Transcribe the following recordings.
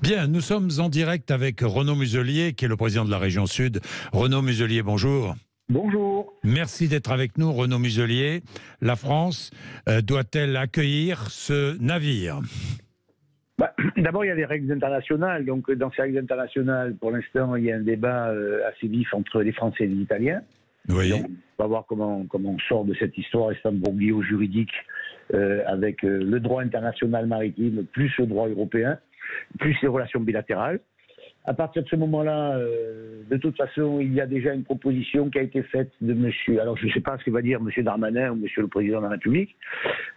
Bien, nous sommes en direct avec Renaud Muselier, qui est le président de la région Sud. Renaud Muselier, bonjour. Bonjour. Merci d'être avec nous, Renaud Muselier. La France doit-elle accueillir ce navire ? D'abord, il y a les règles internationales. Donc, dans ces règles internationales, pour l'instant, il y a un débat assez vif entre les Français et les Italiens. Oui. Donc, on va voir comment on sort de cette histoire imbroglio juridique avec le droit international maritime, plus le droit européen, plus les relations bilatérales. À partir de ce moment-là, de toute façon, il y a déjà une proposition qui a été faite de monsieur, alors je ne sais pas ce que va dire monsieur Darmanin ou monsieur le président de la République,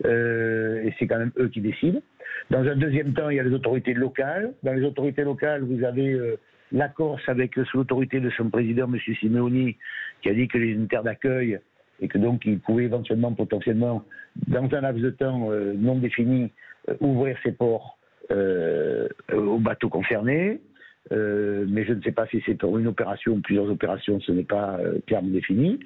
et c'est quand même eux qui décident. Dans un deuxième temps, il y a les autorités locales. Dans les autorités locales, vous avez la Corse avec sous l'autorité de son président, monsieur Simeoni, qui a dit que les unitaires d'accueil et que donc il pouvait éventuellement, potentiellement, dans un laps de temps non défini, ouvrir ses ports aux bateaux concernés. Mais je ne sais pas si c'est pour une opération ou plusieurs opérations, ce n'est pas clairement défini.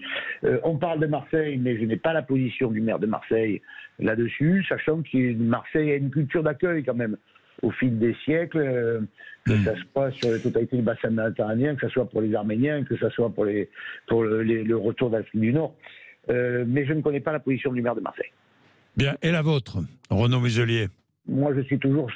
On parle de Marseille, mais je n'ai pas la position du maire de Marseille là-dessus, sachant que Marseille a une culture d'accueil quand même, au fil des siècles, que ce soit sur la totalité du bassin méditerranéen, que ce soit pour les Arméniens, que ce soit pour le retour d'Afrique du Nord. Mais je ne connais pas la position du maire de Marseille. Bien, et la vôtre, Renaud Muselier ? Moi, je suis toujours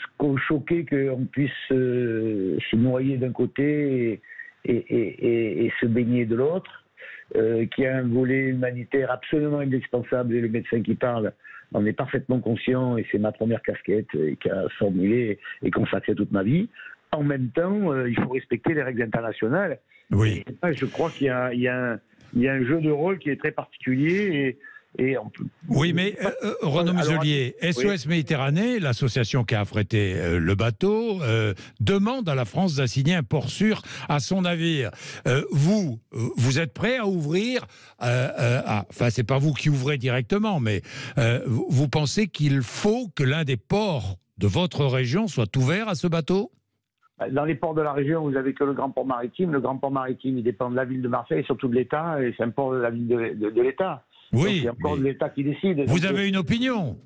choqué qu'on puisse se noyer d'un côté et se baigner de l'autre, qu'il y a un volet humanitaire absolument indispensable, et le médecin qui parle en est parfaitement conscient, et c'est ma première casquette qu'a formulée et consacrée toute ma vie. En même temps, il faut respecter les règles internationales. Oui. Et là, je crois qu'il y a un jeu de rôle qui est très particulier et on peut... Oui, mais Renaud Muselier, SOS Méditerranée, l'association qui a affrété le bateau, demande à la France d'assigner un port sûr à son navire. Vous êtes prêt à ouvrir, enfin, c'est pas vous qui ouvrez directement, mais vous pensez qu'il faut que l'un des ports de votre région soit ouvert à ce bateau ? Dans les ports de la région, vous n'avez que le grand port maritime. Le grand port maritime, il dépend de la ville de Marseille et surtout de l'État, et c'est un port de la ville de l'État. Oui, c'est encore l'État qui décide. Vous avez une opinion ?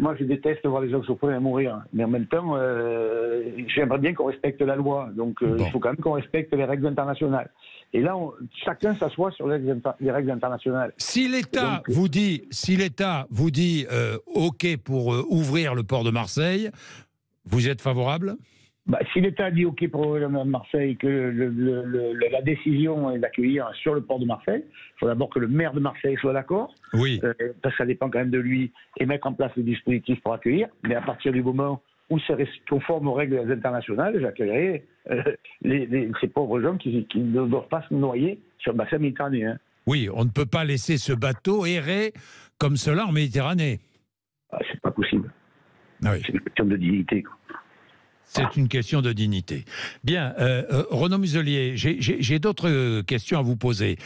Moi, je déteste voir les gens souffrir et mourir. Mais en même temps, j'aimerais bien qu'on respecte la loi. Donc, il faut quand même qu'on respecte les règles internationales. Et là, chacun s'assoit sur les règles internationales. Si l'État vous dit, OK pour ouvrir le port de Marseille, vous êtes favorable ? Si l'État dit OK pour Marseille, que la décision est d'accueillir sur le port de Marseille, il faut d'abord que le maire de Marseille soit d'accord, oui. Parce que ça dépend quand même de lui, et mettre en place le dispositif pour accueillir. Mais à partir du moment où c'est conforme aux règles internationales, j'accueillerai ces pauvres gens qui ne doivent pas se noyer sur le bassin méditerranéen. Oui, on ne peut pas laisser ce bateau errer comme cela en Méditerranée. C'est pas possible. Ah oui. C'est une question de dignité, quoi. C'est une question de dignité. Bien, Renaud Muselier, j'ai d'autres questions à vous poser.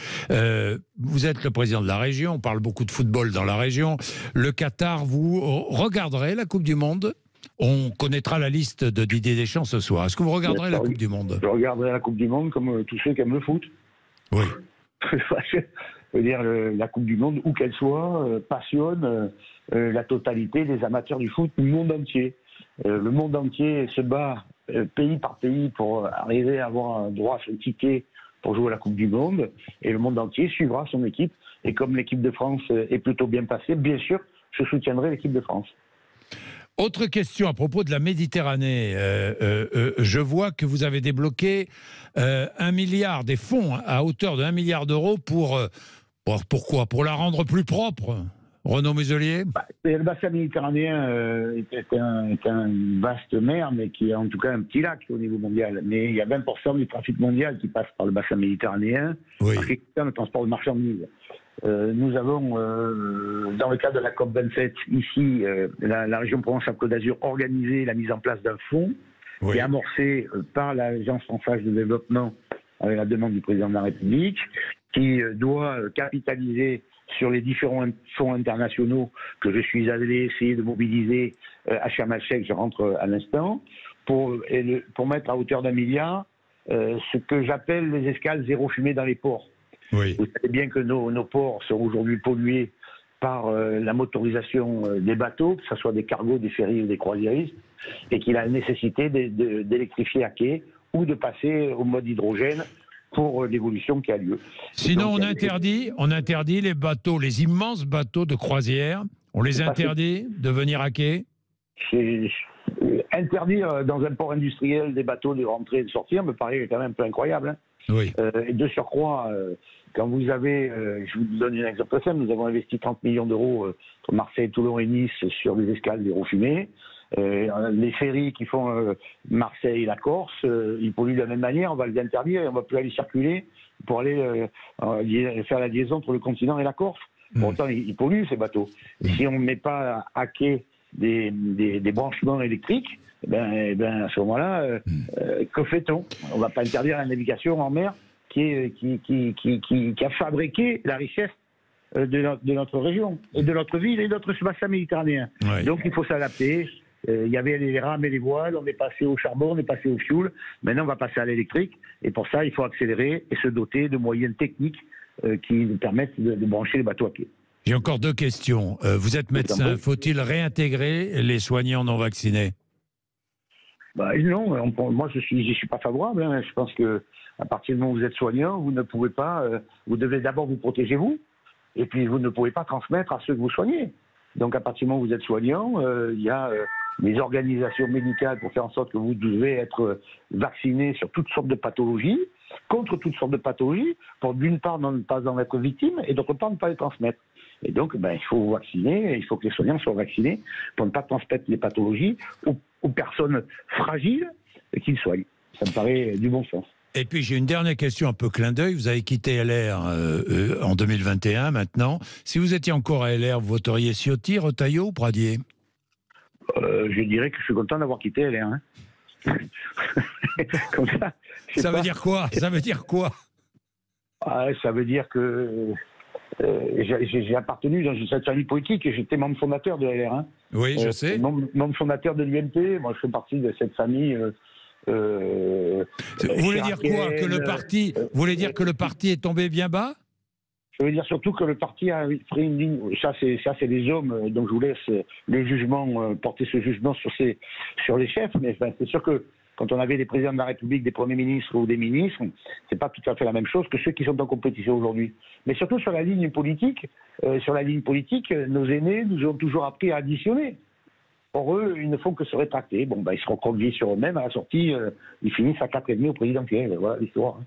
Vous êtes le président de la région, on parle beaucoup de football dans la région. Le Qatar, vous regarderez la Coupe du Monde ? On connaîtra la liste de Didier Deschamps ce soir. Est-ce que vous regarderez la Coupe du Monde ? Je regarderai la Coupe du Monde comme tous ceux qui aiment le foot. Oui. Je veux dire, la Coupe du Monde, où qu'elle soit, passionne la totalité des amateurs du foot du monde entier. Le monde entier se bat pays par pays pour arriver à avoir un droit à son ticket pour jouer à la Coupe du Monde, et le monde entier suivra son équipe. Et comme l'équipe de France est plutôt bien passée, bien sûr, je soutiendrai l'équipe de France. Autre question à propos de la Méditerranée. Je vois que vous avez débloqué 1 milliard, des fonds à hauteur de 1 milliard d'euros pourquoi ? Pour la rendre plus propre, Renaud Muselier ? Le bassin méditerranéen est un vaste mer, mais qui est en tout cas un petit lac au niveau mondial. Mais il y a 20% du trafic mondial qui passe par le bassin méditerranéen, oui. En ce qui concerne le transport de marchandises. Nous avons, dans le cadre de la COP27, ici, la région Provence-Alpes-Côte d'Azur, organisé la mise en place d'un fonds qui est amorcé par l'Agence française de développement avec la demande du président de la République, qui doit capitaliser sur les différents fonds internationaux que je suis allé essayer de mobiliser à Sharm el-Sheikh, je rentre à l'instant, pour mettre à hauteur d'1 milliard ce que j'appelle les escales zéro fumée dans les ports. Oui. Vous savez bien que nos ports sont aujourd'hui pollués par la motorisation des bateaux, que ce soit des cargos, des ferries ou des croisiéristes. et qu'il a la nécessité d'électrifier à quai ou de passer au mode hydrogène pour l'évolution qui a lieu. Sinon, on interdit les bateaux, les immenses bateaux de croisière, on les interdit de venir à quai. Interdire dans un port industriel des bateaux de rentrer et de sortir me paraît quand même un peu incroyable. Hein. Oui. Et de surcroît, quand vous avez, je vous donne un exemple simple, nous avons investi 30 millions d'euros entre Marseille, Toulon et Nice sur des escales d'Hérofumée. Les ferries qui font Marseille et la Corse, ils polluent de la même manière, on va les interdire et on ne va plus aller circuler pour aller faire la liaison entre le continent et la Corse. Pourtant, ils polluent ces bateaux. Et si on ne met pas à quai des branchements électriques, à ce moment-là, que fait-on? On ne va pas interdire la navigation en mer qui a fabriqué la richesse de notre région, et de notre ville et de notre bassin méditerranéen. Ouais. Donc il faut s'adapter. Il y avait les rames et les voiles, on est passé au charbon, on est passé au fioul, maintenant on va passer à l'électrique, et pour ça il faut accélérer et se doter de moyens techniques qui nous permettent de brancher les bateaux à quai. J'ai encore deux questions. Vous êtes médecin, faut-il réintégrer les soignants non vaccinés? Non, moi je suis pas favorable. Hein. Je pense que à partir du moment où vous êtes soignant, vous ne pouvez pas, vous devez d'abord vous protéger vous, et puis vous ne pouvez pas transmettre à ceux que vous soignez. Donc à partir du moment où vous êtes soignant, il y a des organisations médicales pour faire en sorte que vous devez être vacciné sur toutes sortes de pathologies, contre toutes sortes de pathologies, pour d'une part ne pas en être victime et d'autre part ne pas les transmettre. Et donc il faut vous vacciner, et il faut que les soignants soient vaccinés pour ne pas transmettre les pathologies aux personnes fragiles qu'ils soignent. Ça me paraît du bon sens. Et puis j'ai une dernière question, un peu clin d'œil. Vous avez quitté LR en 2021 maintenant. Si vous étiez encore à LR, vous voteriez Ciotti, Retailleau ou Pradier? Je dirais que je suis content d'avoir quitté LR. Hein. Comme ça. Ça veut dire quoi? Ça veut dire quoi? Ça veut dire que j'ai appartenu dans cette famille politique et j'étais membre fondateur de LR. Hein. Oui, je sais. Membre fondateur de l'UMP. Moi, je fais partie de cette famille. Vous voulez dire quoi? Que le parti, vous voulez dire que le parti est tombé bien bas? Je veux dire surtout que le parti a pris une ligne. Ça, c'est les hommes. Donc, je vous laisse les jugements, porter ce jugement sur les chefs. Mais c'est sûr que quand on avait des présidents de la République, des premiers ministres ou des ministres, c'est pas tout à fait la même chose que ceux qui sont en compétition aujourd'hui. Mais surtout sur la ligne politique, nos aînés nous ont toujours appris à additionner. Pour eux, ils ne font que se rétracter. Ils seront conduits sur eux-mêmes. À la sortie, ils finissent à 4,5 au présidentiel. Voilà l'histoire.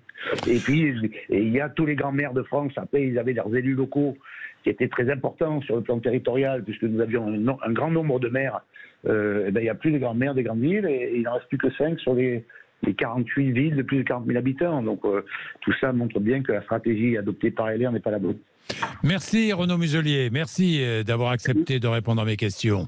Et puis, il y a tous les grands maires de France. Après, ils avaient leurs élus locaux qui étaient très importants sur le plan territorial, puisque nous avions un grand nombre de maires. Il n'y a plus de grands maires des grandes villes, et il n'en reste plus que 5 sur les 48 villes de plus de 40 000 habitants. Donc, tout ça montre bien que la stratégie adoptée par LR n'est pas la bonne. Merci Renaud Muselier. Merci d'avoir accepté de répondre à mes questions.